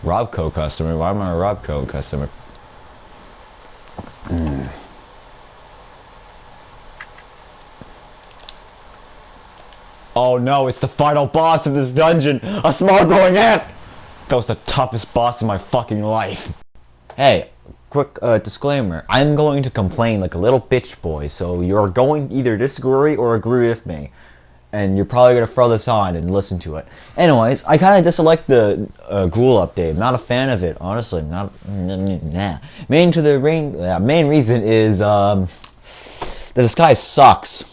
Robco customer? Why am I a Robco customer? Oh no, it's the final boss of this dungeon! A small glowing ant! That was the toughest boss of my fucking life. Hey, quick disclaimer. I'm going to complain like a little bitch boy, so you're going to either disagree or agree with me. And you're probably going to throw this on and listen to it. Anyways, I kind of dislike the ghoul update. I'm not a fan of it, honestly. Not nah. Main reason is the disguise sucks.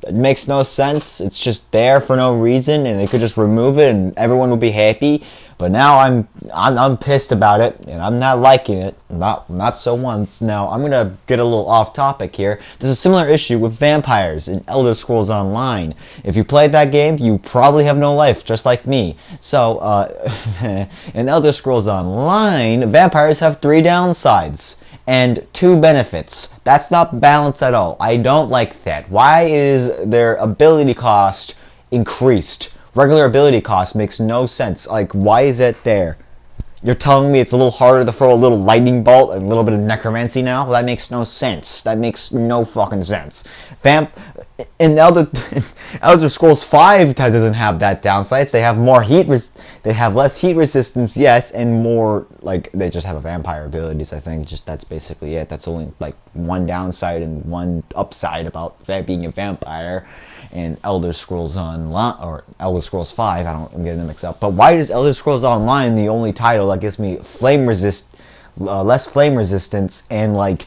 It makes no sense. It's just there for no reason, and they could just remove it, and everyone would be happy. But now I'm pissed about it, and I'm not liking it. Not so once. Now I'm gonna get a little off topic here. There's a similar issue with vampires in Elder Scrolls Online. If you played that game, you probably have no life, just like me. So in Elder Scrolls Online, vampires have 3 downsides and 2 benefits. That's not balanced at all. I don't like that. Why is their ability cost increased? Regular ability cost makes no sense. Like, why is it there? You're telling me it's a little harder to throw a little lightning bolt and a little bit of necromancy now? Well, that makes no sense. That makes no fucking sense. In Elder Scrolls 5 doesn't have that downside. They have more they have less heat resistance, yes, and more, like, they just have a vampire abilities, I think. Just, that's basically it. That's only, like, one downside and one upside about being a vampire. In Elder Scrolls Online, or Elder Scrolls 5, I'm getting them mixed up. But why is Elder Scrolls Online the only title that gives me less flame resistance, and like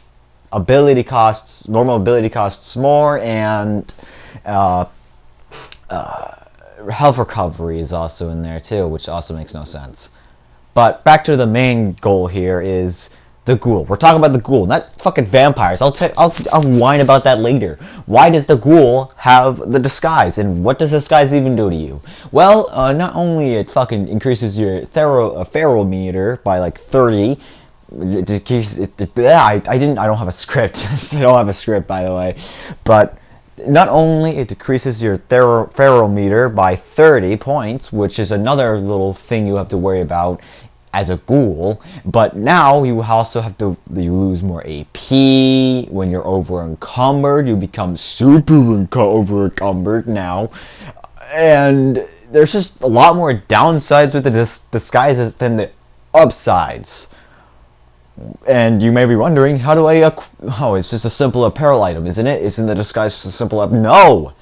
normal ability costs more, and health recovery is also in there too, which also makes no sense. But back to the main goal here is the ghoul. We're talking about the ghoul, not fucking vampires. I'll whine about that later. Why does the ghoul have the disguise, and what does disguise even do to you? Well, not only it fucking increases your feral meter by like 30. I don't have a script. I don't have a script, by the way, but. Not only it decreases your feral meter by 30 points, which is another little thing you have to worry about as a ghoul, but now you also have to lose more AP when you're over encumbered. You become super over encumbered now, and there's just a lot more downsides with the disguises than the upsides. And you may be wondering, how do I oh, it's just a simple apparel item, isn't it? Isn't the disguise just a simple No!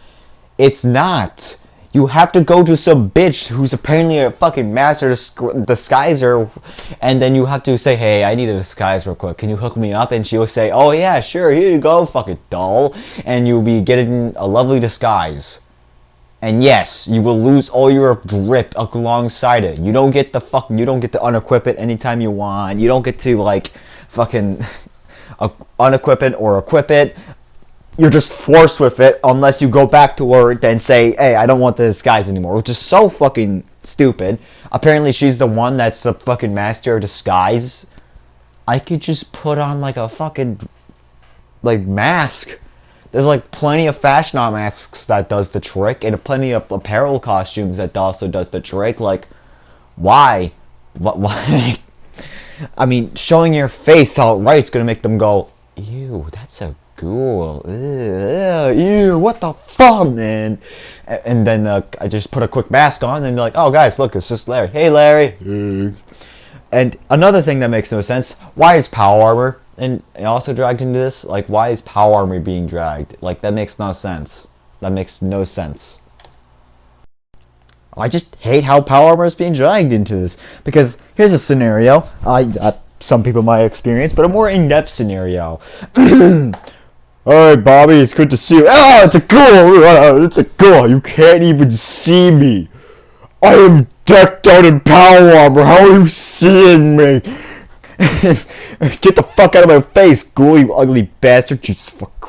It's not! You have to go to some bitch who's apparently a fucking master disguiser, and then you have to say, hey, I need a disguise real quick. Can you hook me up? And she'll say, oh yeah, sure, here you go, fucking doll. And you'll be getting a lovely disguise. And yes, you will lose all your drip alongside it. You don't get to unequip it anytime you want. You don't get to like fucking unequip it or equip it. You're just forced with it unless you go back to her and say, hey, I don't want the disguise anymore, which is so fucking stupid. Apparently she's the one that's the fucking master of disguise. I could just put on like a fucking like mask. There's like plenty of fashion masks that does the trick, and plenty of apparel costumes that also does the trick. Like, why? Why? I mean, showing your face outright is gonna make them go, ew, that's a ghoul. Ew, what the fuck, man? And then I just put a quick mask on, and be like, oh guys, look, it's just Larry. Hey, Larry. And another thing that makes no sense, why is power armor and also dragged into this? Like, why is power armor being dragged? Like, that makes no sense. That makes no sense. I just hate how power armor is being dragged into this. Because here's a scenario, some people might experience, but a more in-depth scenario. Alright, Bobby, it's good to see you. Oh, it's a ghoul! It's a ghoul! You can't even see me! I am decked out in power armor! How are you seeing me? Get the fuck out of my face, ghoul, you ugly bastard! Jesus fuck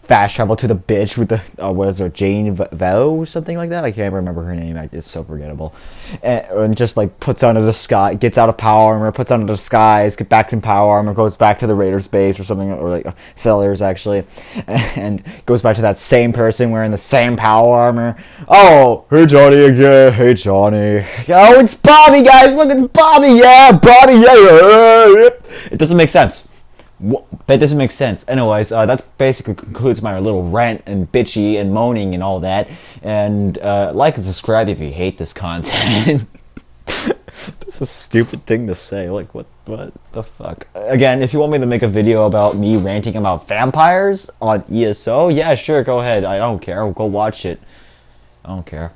fast travel to the bitch with the what is her, Jane Vo or something like that. I can't remember her name. It's so forgettable. And just like puts on a disguise, gets out of power armor, puts on a disguise, gets back in power armor, goes back to the Raiders base or something, or like Sellers actually, and goes back to that same person wearing the same power armor. Oh, hey Johnny again. Hey Johnny. Oh, it's Bobby, guys. Look, it's Bobby. Yeah, Bobby. Yeah. It doesn't make sense. That doesn't make sense. Anyways, that basically concludes my little rant and bitchy and moaning and all that. And like and subscribe if you hate this content. That's a stupid thing to say. Like, what the fuck? Again, if you want me to make a video about me ranting about vampires on ESO, yeah, sure, go ahead. I don't care. Go watch it. I don't care.